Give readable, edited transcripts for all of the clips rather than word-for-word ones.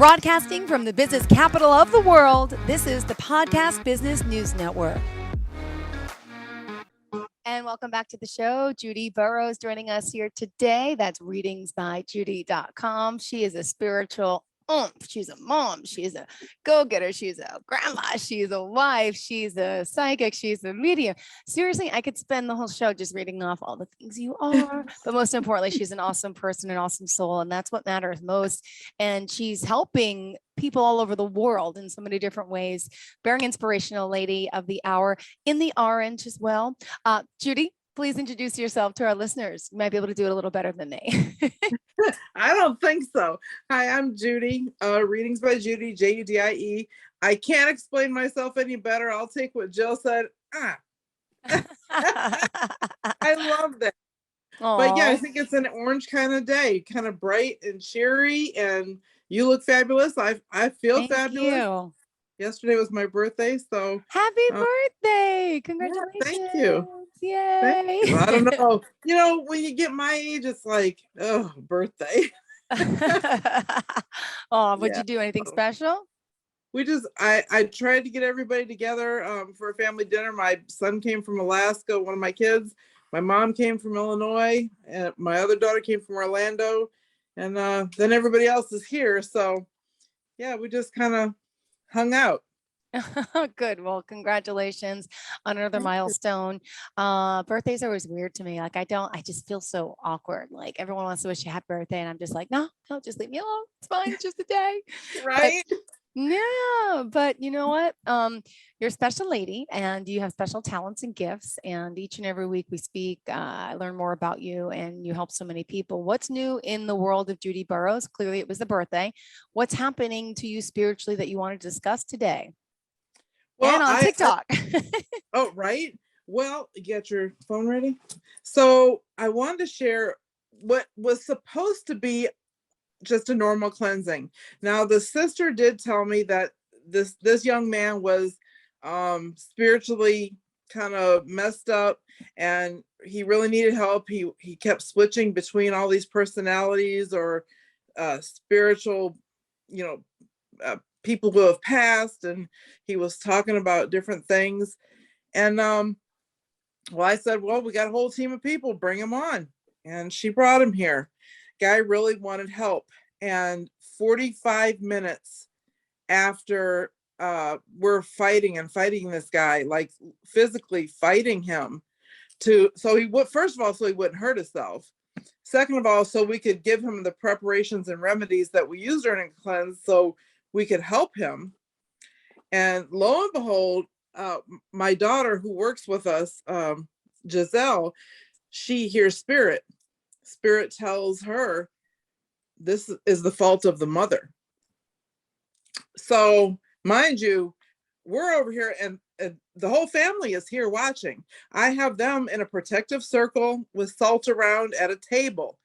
Broadcasting from the business capital of the world, this is the Podcast Business News Network. And welcome back to the show. Judie Burroughs joining us here today. That's readingsbyjudie.com. She is a spiritual she's a mom. She's a go-getter. She's a grandma. She's a wife. She's a psychic. She's a medium. Seriously, I could spend the whole show just reading off all the things you are. But most importantly, she's an awesome person, an awesome soul. And that's what matters most. And she's helping people all over the world in so many different ways. Very inspirational lady of the hour in the orange as well. Judie, please introduce yourself to our listeners. You might be able to do it a little better than me. I don't think so. Hi, I'm Judie. Readings by Judie, Judie. I can't explain myself any better. I'll take what Jill said. I love that. Aww. But yeah, I think it's an orange kind of day, kind of bright and cheery, and you look fabulous. I feel fabulous. You. Yesterday was my birthday, so happy birthday! Congratulations! Yeah, thank you. Yay! Thank you. I don't know. You know, when you get my age, it's like, oh, birthday. Oh, would you do anything special? We just, I tried to get everybody together for a family dinner. My son came from Alaska, one of my kids. My mom came from Illinois, and my other daughter came from Orlando, and then everybody else is here. So, yeah, we just kind of hung out. Good. Well, congratulations on another milestone. Birthdays are always weird to me. Like I just feel so awkward. Like everyone wants to wish you happy birthday. And I'm just like, no, just leave me alone. It's fine. It's just a day. Right. But you know what? You're a special lady and you have special talents and gifts. And each and every week we speak, I learn more about you and you help so many people. What's new in the world of Judie Burroughs? Clearly it was the birthday. What's happening to you spiritually that you want to discuss today? Well, and on TikTok. Oh, right. Well, get your phone ready. So I wanted to share what was supposed to be just a normal cleansing. Now, the sister did tell me that this young man was spiritually kind of messed up and he really needed help. He kept switching between all these personalities or spiritual, people who have passed, and he was talking about different things. And well, I said, well, we got a whole team of people, bring him on. And she brought him here. Guy really wanted help. And 45 minutes after we're fighting this guy, like physically fighting him so he would, first of all, so he wouldn't hurt himself. Second of all, so we could give him the preparations and remedies that we use during a cleanse so we could help him. And lo and behold, my daughter who works with us, Giselle, she hears spirit. Spirit tells her this is the fault of the mother. So mind you, we're over here and the whole family is here watching. I have them in a protective circle with salt around at a table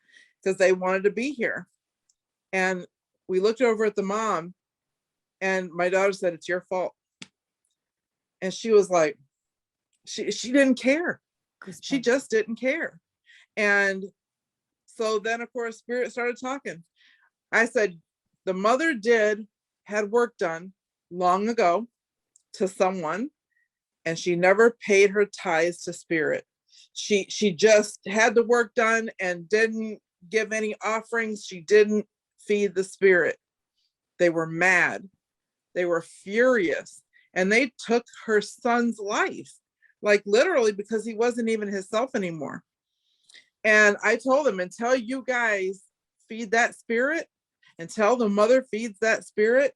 because they wanted to be here. And we looked over at the mom and my daughter said, it's your fault. And she was like, she didn't care. She just didn't care. And so then, of course, spirit started talking. I said, the mother had work done long ago to someone, and she never paid her tithes to spirit. She just had the work done and didn't give any offerings. She didn't feed the spirit. They were mad. They were furious. And they took her son's life, like literally, because he wasn't even himself anymore. And I told them, until you guys feed that spirit, until the mother feeds that spirit,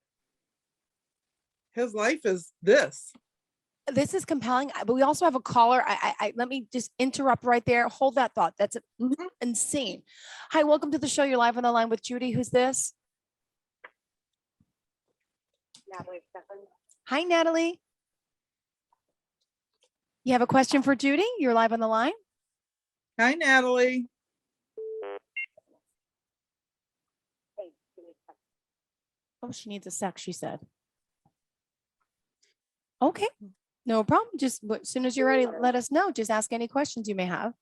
his life is this. This is compelling, but we also have a caller. I let me just interrupt right there. Hold that thought. That's insane. Hi, welcome to the show. You're live on the line with Judie. Who's this? Natalie Stephens. Hi, Natalie. You have a question for Judie? You're live on the line. Hi, Natalie. Oh, she needs a sec, she said. Okay, no problem. Just as soon as you're ready, let us know. Just ask any questions you may have.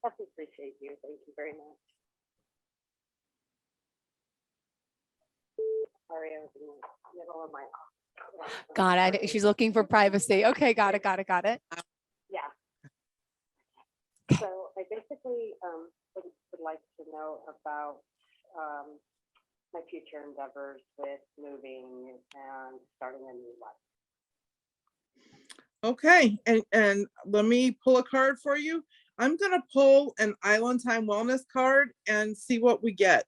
I appreciate you. Thank you very much. Sorry, I was in the middle of my. Got it. She's looking for privacy. Okay, got it. Yeah. So I basically would like to know about my future endeavors with moving and starting a new life. Okay, and let me pull a card for you. I'm gonna pull an Island Time Wellness card and see what we get.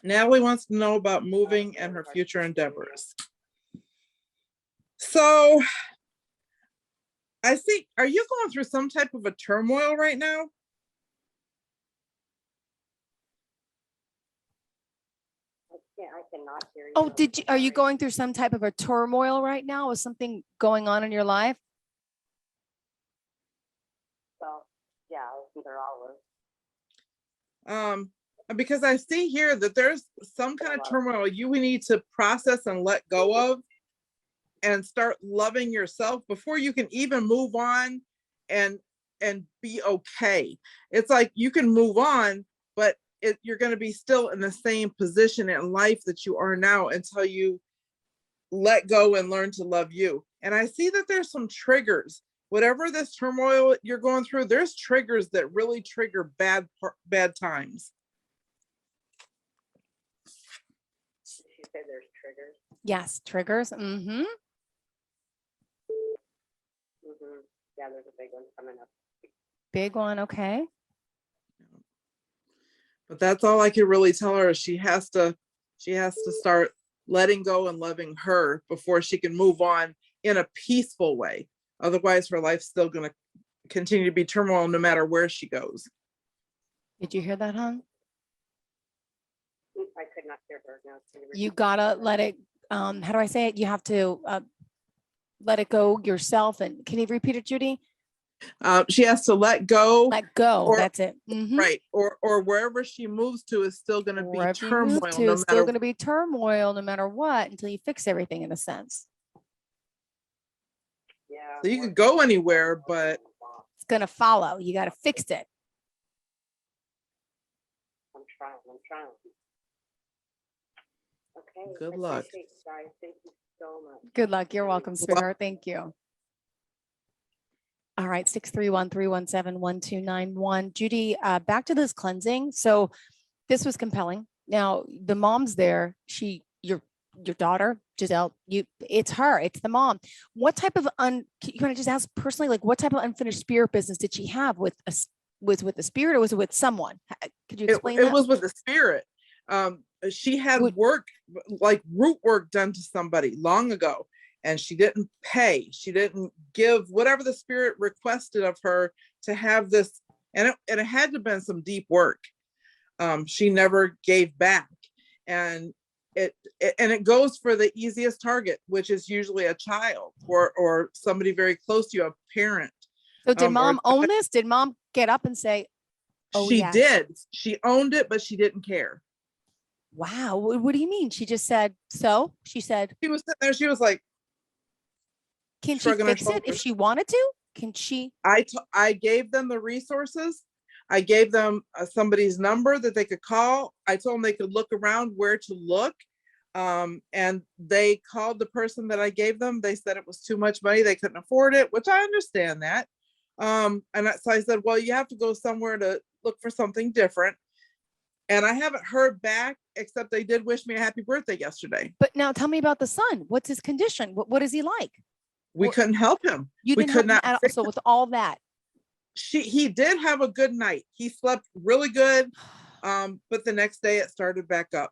Natalie wants to know about moving and her future endeavors. So I see, are you going through some type of a turmoil right now? I cannot hear you. Oh, are you going through some type of a turmoil right now? Is something going on in your life? So, yeah, either all. Because I see here that there's some kind of turmoil you need to process and let go of and start loving yourself before you can even move on and be okay. It's like you can move on, but you're going to be still in the same position in life that you are now until you let go and learn to love you. And I see that there's some triggers. Whatever this turmoil you're going through, there's triggers that really trigger bad times. She said there's triggers. Yes, triggers. Mm-hmm. Yeah, there's a big one coming up. Big one. Okay. But that's all I can really tell her is she has to start letting go and loving her before she can move on in a peaceful way. Otherwise, her life's still going to continue to be turmoil no matter where she goes. Did you hear that, hon? I could not hear her now. You gotta let it, how do I say it? You have to let it go yourself. And can you repeat it, Judy? She has to let go. Let go. That's it. Mm-hmm. Right. Or wherever she moves to is still going to be turmoil. It's still going to be turmoil no matter what until you fix everything in a sense. Yeah. So you could go anywhere, but it's going to follow. You got to fix it. I'm trying. Okay. Good luck. Guys. Thank you so much. Good luck. You're welcome, sweetheart. Thank you. All right, 631-317-1291. Judy, back to this cleansing. So this was compelling. Now the mom's there. Your daughter, Giselle, it's her, it's the mom. What type of you want to just ask personally, like what type of unfinished spirit business did she have with the spirit, or was it with someone? Could you explain that? It was with the spirit. She had work, like root work done to somebody long ago. And she didn't pay. She didn't give whatever the spirit requested of her to have this. And it had to have been some deep work. She never gave back. And it goes for the easiest target, which is usually a child or somebody very close to you, a parent. So did mom own this? Did mom get up and say, oh, she yes. did. She owned it, but she didn't care. Wow. What do you mean? She just said, so she said, she was sitting there. She was like, can she fix it if she wanted to? Can she? I gave them the resources. I gave them somebody's number that they could call. I told them they could look around where to look. And they called the person that I gave them. They said it was too much money. They couldn't afford it, which I understand that. So I said, well, you have to go somewhere to look for something different. And I haven't heard back, except they did wish me a happy birthday yesterday. But now tell me about the son. What's his condition? What is he like? We couldn't help him. You we could not. So with all that, he did have a good night. He slept really good. But the next day it started back up.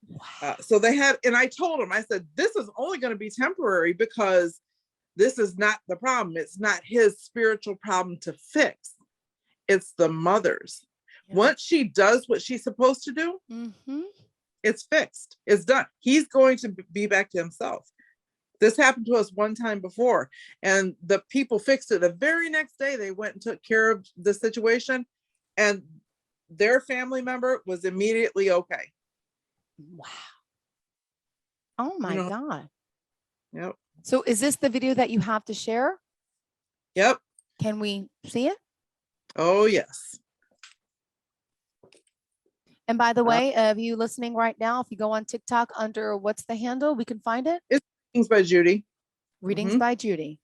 Wow. So they had, and I told him, I said, this is only going to be temporary because this is not the problem. It's not his spiritual problem to fix. It's the mother's. Yeah. Once she does what she's supposed to do, it's fixed. It's done. He's going to be back to himself. This happened to us one time before, and the people fixed it. The very next day, they went and took care of the situation, and their family member was immediately okay. Wow. Oh my God. Yep. So is this the video that you have to share? Yep. Can we see it? Oh, yes. And by the way, of you listening right now, if you go on TikTok under what's the handle, we can find it. It's Readings by Judie. Readings by Judie.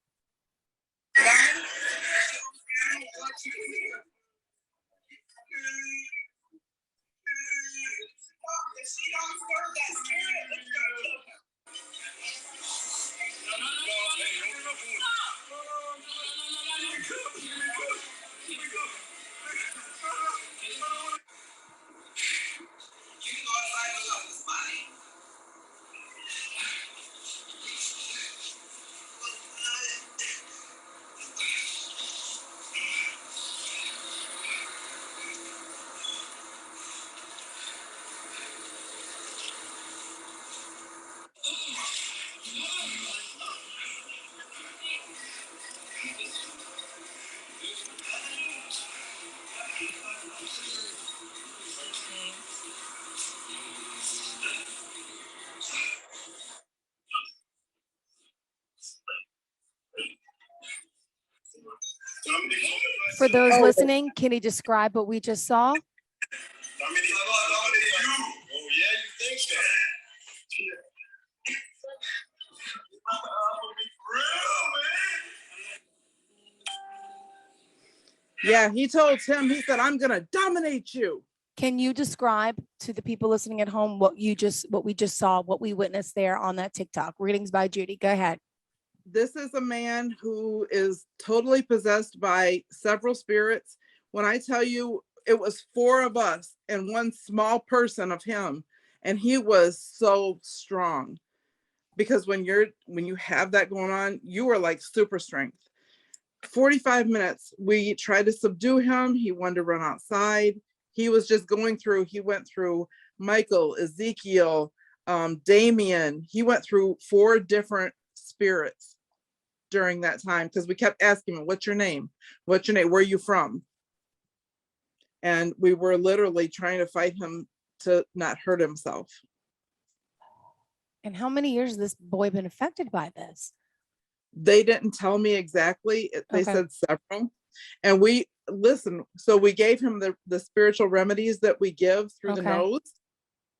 For those listening, can you describe what we just saw? Yeah, he told Tim, he said, I'm gonna dominate you. Can you describe to the people listening at home what we just saw, what we witnessed there on that TikTok? Readings by Judie. Go ahead. This is a man who is totally possessed by several spirits. When I tell you, it was 4 of us and one small person of him, and he was so strong. Because when you have that going on, you are like super strength. 45 minutes, we tried to subdue him. He wanted to run outside. He was just going through, he went through Michael, Ezekiel, Damien. He went through 4 different spirits during that time, because we kept asking him, what's your name? What's your name? Where are you from? And we were literally trying to fight him to not hurt himself. And how many years has this boy been affected by this? They didn't tell me exactly. They Okay. said several. And we listen, so we gave him the spiritual remedies that we give through the Okay. nose,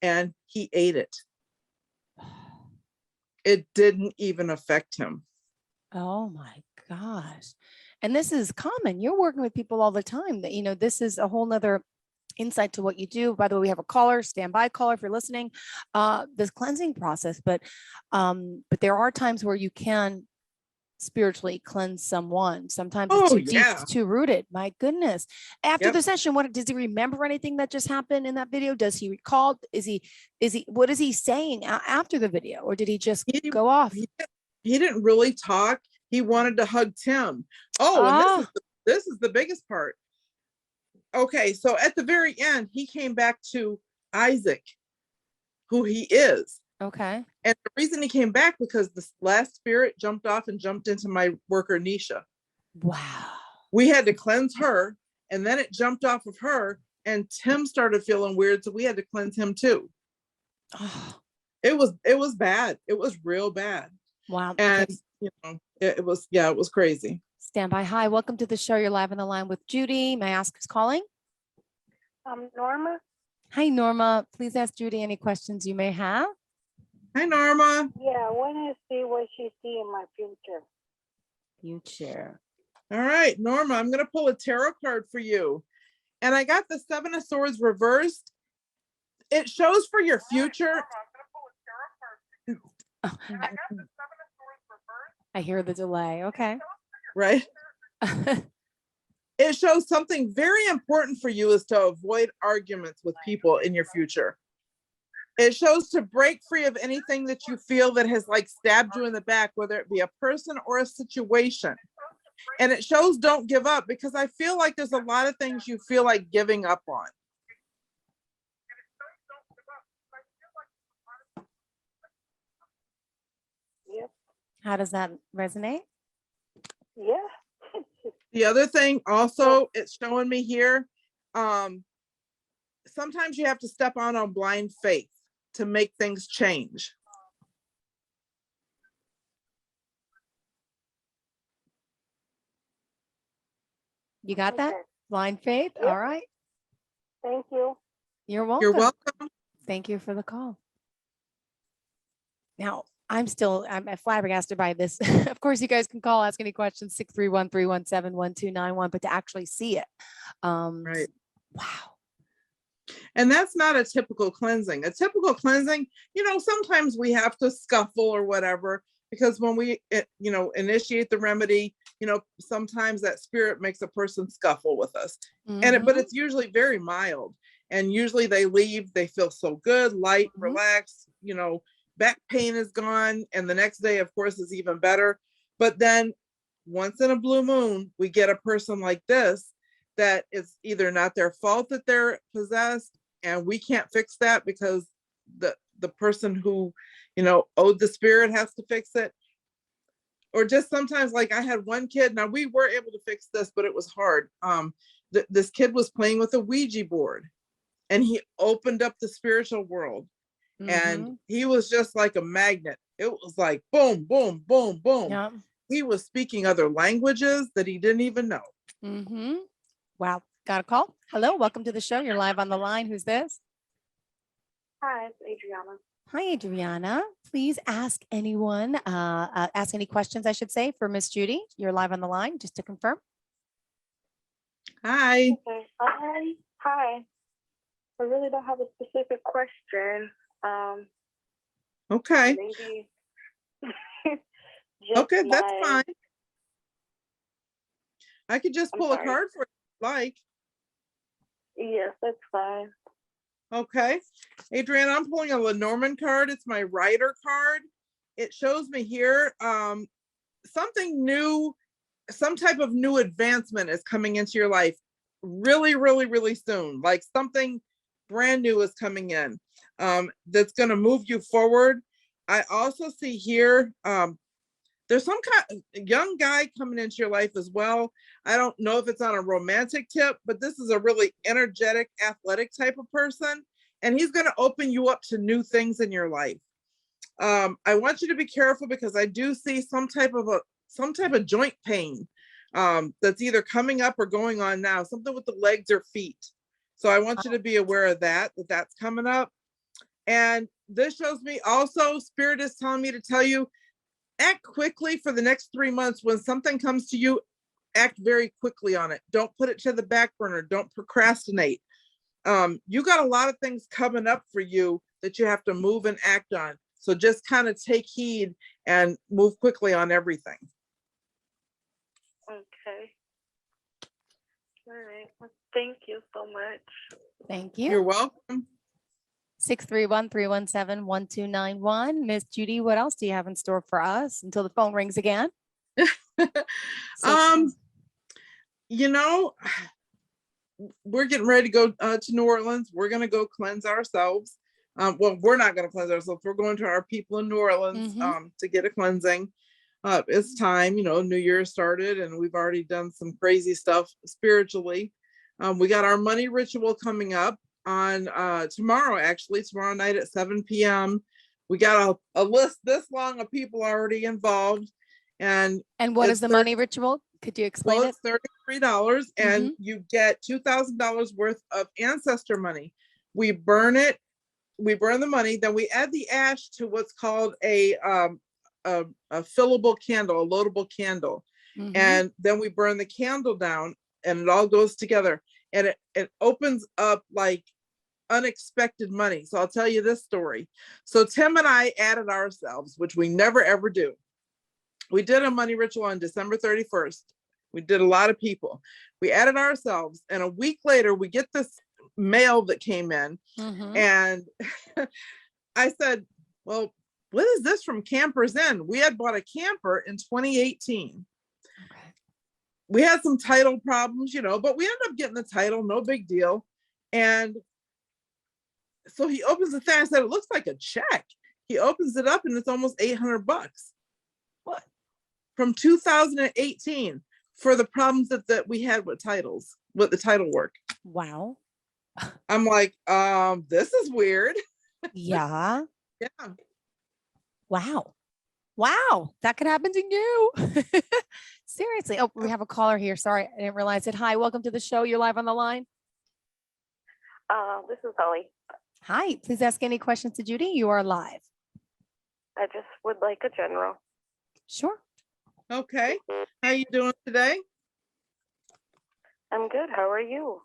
and he ate it. It didn't even affect him. Oh my gosh. And this is common. You're working with people all the time that, you know, this is a whole nother insight to what you do. By the way, we have a caller, standby caller if you're listening, this cleansing process, but there are times where you can spiritually cleanse someone. Sometimes it's Oh too deep, yeah. it's too rooted. My goodness. After Yep. the session, what does he remember anything that just happened in that video? Does he recall? What is he saying after the video? Or did he just go off? He didn't really talk. He wanted to hug Tim. Oh, and this is the biggest part. Okay, so at the very end, he came back to Isaac, who he is. Okay. And the reason he came back, because the last spirit jumped off and jumped into my worker Nisha. Wow. We had to cleanse her, and then it jumped off of her, and Tim started feeling weird, so we had to cleanse him too. Oh. It was bad. It was real bad. Wow. And Okay. you know, it was crazy. Stand by. Hi, welcome to the show. You're live on the line with Judie. May I ask who's calling? Norma. Hi, Norma. Please ask Judie any questions you may have. Hi, Norma. Yeah, I want to see what she see in my future. Future. All right, Norma, I'm going to pull a tarot card for you. And I got the 7 of Swords reversed. It shows for your future. I hear the delay. Okay. Right. It shows something very important for you is to avoid arguments with people in your future. It shows to break free of anything that you feel that has like stabbed you in the back, whether it be a person or a situation. And it shows don't give up, because I feel like there's a lot of things you feel like giving up on. Yep. How does that resonate? Yeah. The other thing also, it's showing me here, sometimes you have to step out on blind faith to make things change. You got that? Okay. Blind faith? Yep. All right. Thank you. You're welcome. You're welcome. Thank you for the call. Now, I'm flabbergasted by this. Of course, you guys can call, ask any questions, 631-317-1291, but to actually see it. Right. Wow. And that's not a typical cleansing. A typical cleansing, sometimes we have to scuffle or whatever, because when we, initiate the remedy, sometimes that spirit makes a person scuffle with us. But it's usually very mild. And usually they leave, they feel so good, light, relaxed, back pain is gone. And the next day, of course, is even better. But then once in a blue moon, we get a person like this, that it's either not their fault that they're possessed, and we can't fix that because the person who, owed the spirit has to fix it. Or just sometimes, like I had one kid, now we were able to fix this, but it was hard. This kid was playing with a Ouija board, and he opened up the spiritual world, and he was just like a magnet. It was like boom, boom, boom, boom. Yeah. He was speaking other languages that he didn't even know. Wow. Got a call. Hello. Welcome to the show. You're live on the line. Who's this? Hi, it's Adriana. Hi, Adriana. Please ask anyone, ask any questions, I should say, for Miss Judy. You're live on the line, just to confirm. Hi. Okay. Hi. I really don't have a specific question. Okay. Maybe. Okay, that's fine. I could just pull a card for you if you like. Yes, that's fine. Okay. Adriana, I'm pulling a Lenormand card. It's my writer card. It shows me here something new, some type of new advancement is coming into your life really, really, really soon. Like something brand new is coming in that's going to move you forward. I also see here there's some kind of young guy coming into your life as well. I don't know if it's on a romantic tip, but this is a really energetic, athletic type of person, and he's going to open you up to new things in your life. I want you to be careful because I do see some type of joint pain that's either coming up or going on now, something with the legs or feet. So I want you to be aware of that's coming up. And this shows me also, Spirit is telling me to tell you, act quickly for the next 3 months. When something comes to you, act very quickly on it. Don't put it to the back burner. Don't procrastinate. You got a lot of things coming up for you that you have to move and act on. So just kind of take heed and move quickly on everything. Okay. All right. Well, thank you so much. Thank you. You're welcome. 631-317-1291. Miss Judy, what else do you have in store for us until the phone rings again? We're getting ready to go to New Orleans. We're going to go cleanse ourselves. Well, we're not going to cleanse ourselves. We're going to our people in New Orleans to get a cleansing. It's time, New Year started and we've already done some crazy stuff spiritually. We got our money ritual coming up on tomorrow night at 7 p.m. We got a list this long of people already involved. And what is the money ritual? Could you explain it? It's $33 and you get $2,000 worth of ancestor money. We burn it. We burn the money. Then we add the ash to what's called a fillable candle, a loadable candle. And then we burn the candle down and it all goes together. And it opens up like unexpected money. So I'll tell you this story. So Tim and I added ourselves, which we never ever do. We did a money ritual on December 31st. We did a lot of people. We added ourselves, and a week later we get this mail that came in, and I said, well, what is this from Campers Inn? We had bought a camper in 2018. We had some title problems, but we ended up getting the title, no big deal. And so he opens the thing. I said, it looks like a check. He opens it up and it's almost $800. What? From 2018 for the problems that we had with titles, with the title work. Wow. I'm like, this is weird. Yeah. Yeah. Wow. That could happen to you. Seriously. Oh, we have a caller here. Sorry, I didn't realize it. Hi, welcome to the show. You're live on the line. This is Holly. Hi, please ask any questions to Judy. You are live. I just would like a general. Sure. Okay. How you doing today? I'm good. How are you?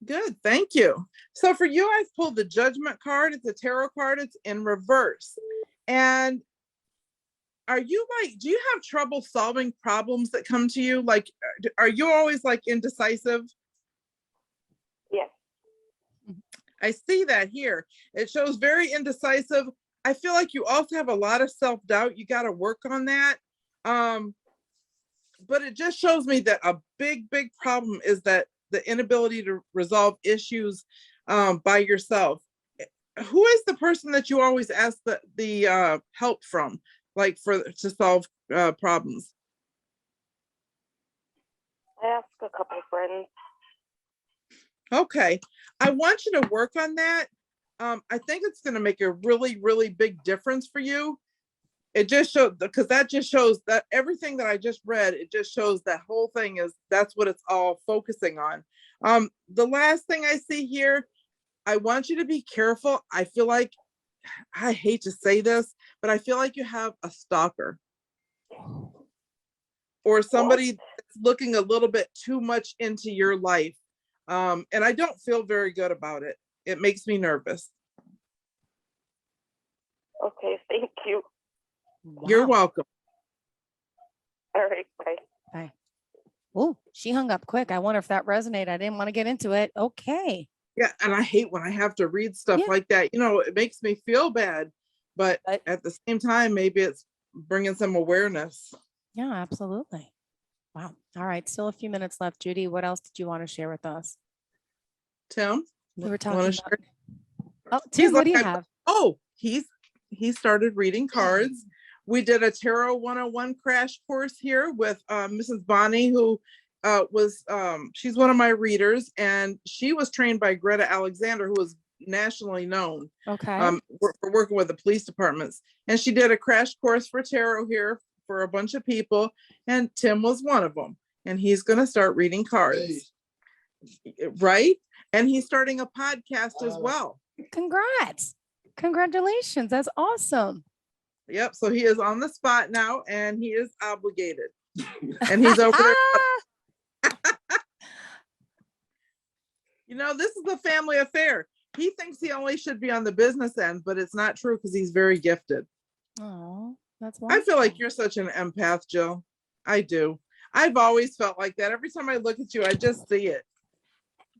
Good, thank you. So for you, I've pulled the Judgment card. It's a tarot card. It's in reverse. And are you like, do you have trouble solving problems that come to you? Like, are you always like indecisive? Yes. I see that here. It shows very indecisive. I feel like you also have a lot of self-doubt. You got to work on that. But it just shows me that a big problem is that the inability to resolve issues by yourself. Who is the person that you always ask the help from, like to solve problems? I asked a couple friends. Okay, I want you to work on that. I think it's going to make a really big difference for you. It just shows, because that just shows that everything that I just read, it just shows that whole thing is, that's what it's all focusing on. The last thing I see here, I want you to be careful. I feel like, I hate to say this, but I feel like you have a stalker or somebody that's looking a little bit too much into your life. And I don't feel very good about it. It makes me nervous. Okay, thank you. You're Wow. welcome. All right, bye. Bye. Oh, she hung up quick. I wonder if that resonated. I didn't want to get into it. Okay. Yeah, and I hate when I have to read stuff Yeah. like that. You know, it makes me feel bad, but But- at the same time, maybe it's bringing some awareness. Yeah, absolutely. Wow. All right. Still a few minutes left. Judy, what else did you want to share with us? Tim, We were wanna talking about. share? Oh, Tim, what do you like, have? Oh, he started reading cards. We did a Tarot 101 crash course here with Mrs. Bonnie, who she's one of my readers, and she was trained by Greta Alexander, who was nationally known. Okay. We're working with the police departments, and she did a crash course for tarot here for a bunch of people, and Tim was one of them, and he's going to start reading cards. Right? And he's starting a podcast as well. Congrats. Congratulations. That's awesome. Yep. So he is on the spot now, and he is obligated. And he's over there. You know, this is a family affair. He thinks he only should be on the business end, but it's not true because he's very gifted. Oh, that's I wonderful. feel like you're such an empath, Jill. I do. I've always felt like that. Every time I look at you, I just see it.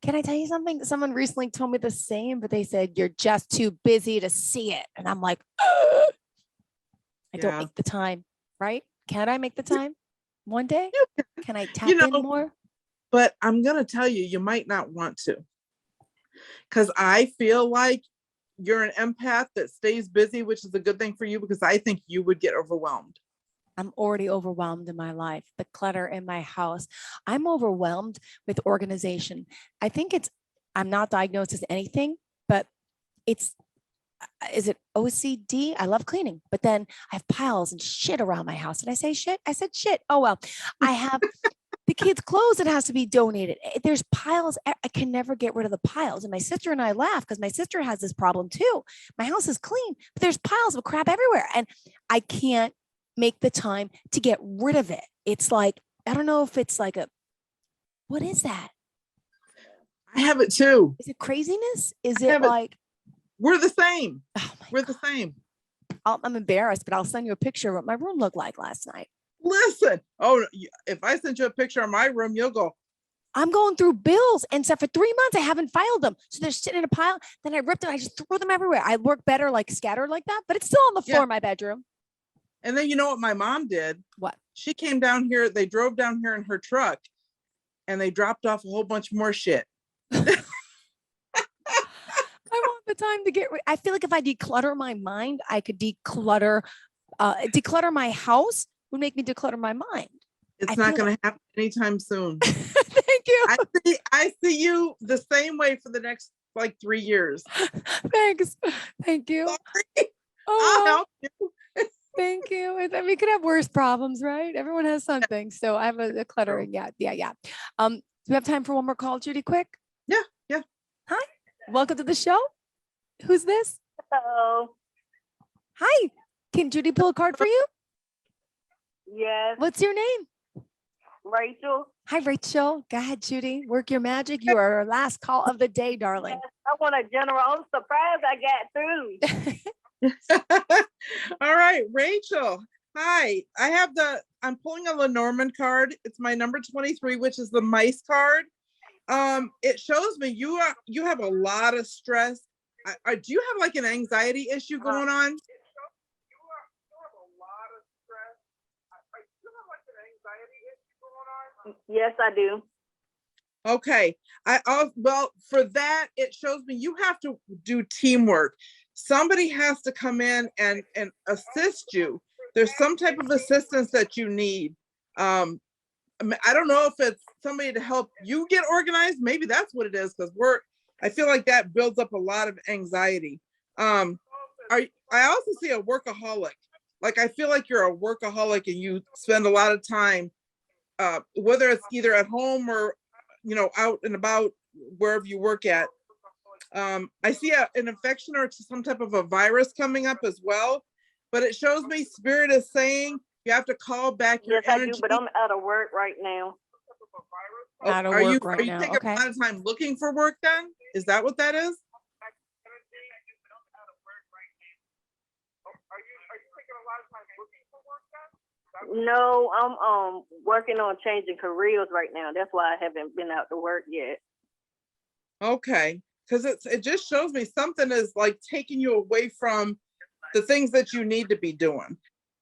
Can I tell you something? Someone recently told me the same, but they said you're just too busy to see it. And I'm like, "Ugh." I don't Yeah. make the time, right? Can I make the time one day? Can I tap You know, in more? But I'm going to tell you, you might not want to. Because I feel like you're an empath that stays busy, which is a good thing for you, because I think you would get overwhelmed. I'm already overwhelmed in my life, the clutter in my house. I'm overwhelmed with organization. I think I'm not diagnosed as anything, but is it OCD? I love cleaning, but then I have piles and shit around my house. Did I say shit? I said shit. Oh, well, I have the kids' clothes that has to be donated. There's piles. I can never get rid of the piles. And my sister and I laugh because my sister has this problem too. My house is clean, but there's piles of crap everywhere. And I can't make the time to get rid of it. It's like, I don't know if it's like what is that? I have it too. Is it craziness? Is I it have it. like, We're the same. oh my We're God. the same. I'm embarrassed, but I'll send you a picture of what my room looked like last night. Listen. Oh, if I sent you a picture of my room, you'll go, I'm going through bills and stuff for 3 months. I haven't filed them. So they're sitting in a pile. Then I ripped them. I just threw them everywhere. I work better like scattered like that, but it's still on the floor Yeah. in my bedroom. and then you know what my mom did? What? She came down here. They drove down here in her truck and they dropped off a whole bunch more shit. I want the time to get rid. I feel like if I declutter my mind, I could declutter my house would make me declutter my mind. It's I not feel going to happen anytime soon. Thank you. I see you the same way for the next like 3 years. Thanks. Thank you. Sorry. I'll Oh, help you. thank you. We could have worse problems, right? Everyone has something. So I have a cluttering. Yeah. Do we have time for one more call, Judy? Quick. Yeah. Hi. Welcome to the show. Who's this? Hello. Hi. Can Judy pull a card for you? Yes, What's your name? Rachel. Hi, Rachel. Go ahead, Judy. Work your magic. You are our last call of the day, darling. I want a general. I'm surprised I got through. All right, Rachel. Hi. I'm pulling a Lenormand card. It's my number 23, which is the mice card. It shows me you have a lot of stress. Do you have like an anxiety issue going on? Yes, I do. Okay. Well, for that, it shows me you have to do teamwork. Somebody has to come in and assist you. There's some type of assistance that you need. I don't know if it's somebody to help you get organized. Maybe that's what it is, because I feel like that builds up a lot of anxiety. I also see a workaholic. Like, I feel like you're a workaholic and you spend a lot of time, whether it's either at home or, out and about wherever you work at. I see an infection or some type of a virus coming up as well, but it shows me Spirit is saying you have to call back your Yes, I energy. do, but I'm out of work right now. Out of Are you work right now, taking okay. a lot of time looking for work then? Is that what that is? No, I'm working on changing careers right now. That's why I haven't been out to work yet. Okay, because it just shows me something is like taking you away from the things that you need to be doing.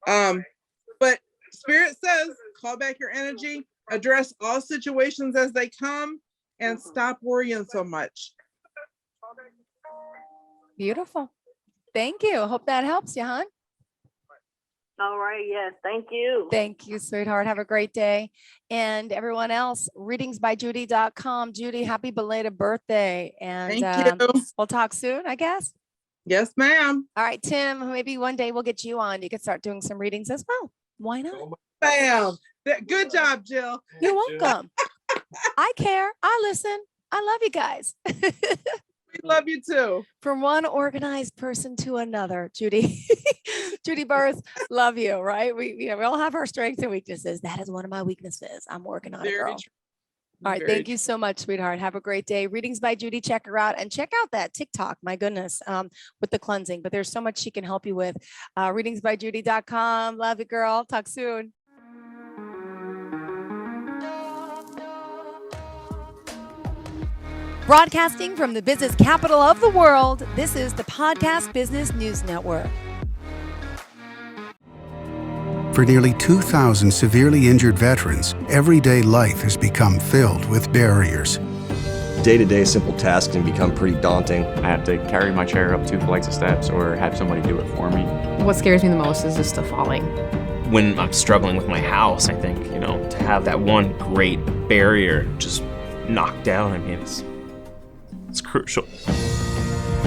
But Spirit says call back your energy, address all situations as they come, and stop worrying so much. Beautiful. Thank you. Hope that helps you, hon. All right. Yes. Thank you. Thank you, sweetheart. Have a great day. And everyone else, readingsbyjudy.com. Judy, happy belated birthday. And Thank you. we'll talk soon, I guess. Yes, ma'am. All right, Tim, maybe one day we'll get you on. You could start doing some readings as well. Why not? Bam. Good job, Jill. You're welcome. I care. I listen. I love you guys. We love you too. From one organized person to another, Judy. Judy Burroughs, love you, right? We all have our strengths and weaknesses. That is one of my weaknesses. I'm working on it, Very girl. true. All right. Very Thank you so much, sweetheart. Have a great day. Readings by Judy. Check her out and check out that TikTok. My goodness, with the cleansing. But there's so much she can help you with. Readingsbyjudy.com. Love you, girl. Talk soon. Broadcasting from the business capital of the world, this is the Podcast Business News Network. For nearly 2,000 severely injured veterans, everyday life has become filled with barriers. Day-to-day simple tasks can become pretty daunting. I have to carry my chair up 2 flights of steps or have somebody do it for me. What scares me the most is just the falling. When I'm struggling with my house, I think, to have that one great barrier just knocked down, it's crucial.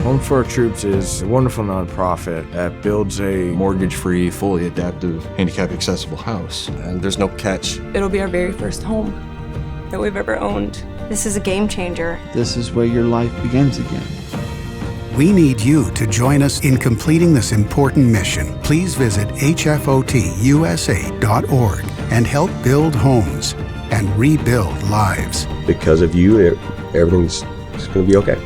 Home for Our Troops is a wonderful nonprofit that builds a Mortgage-free, fully adaptive, handicap-accessible house. And there's no catch. It'll be our very first home that we've ever owned. This is a game changer. This is where your life begins again. We need you to join us in completing this important mission. Please visit hfotusa.org and help build homes and rebuild lives. Because of you, everything's going to be okay.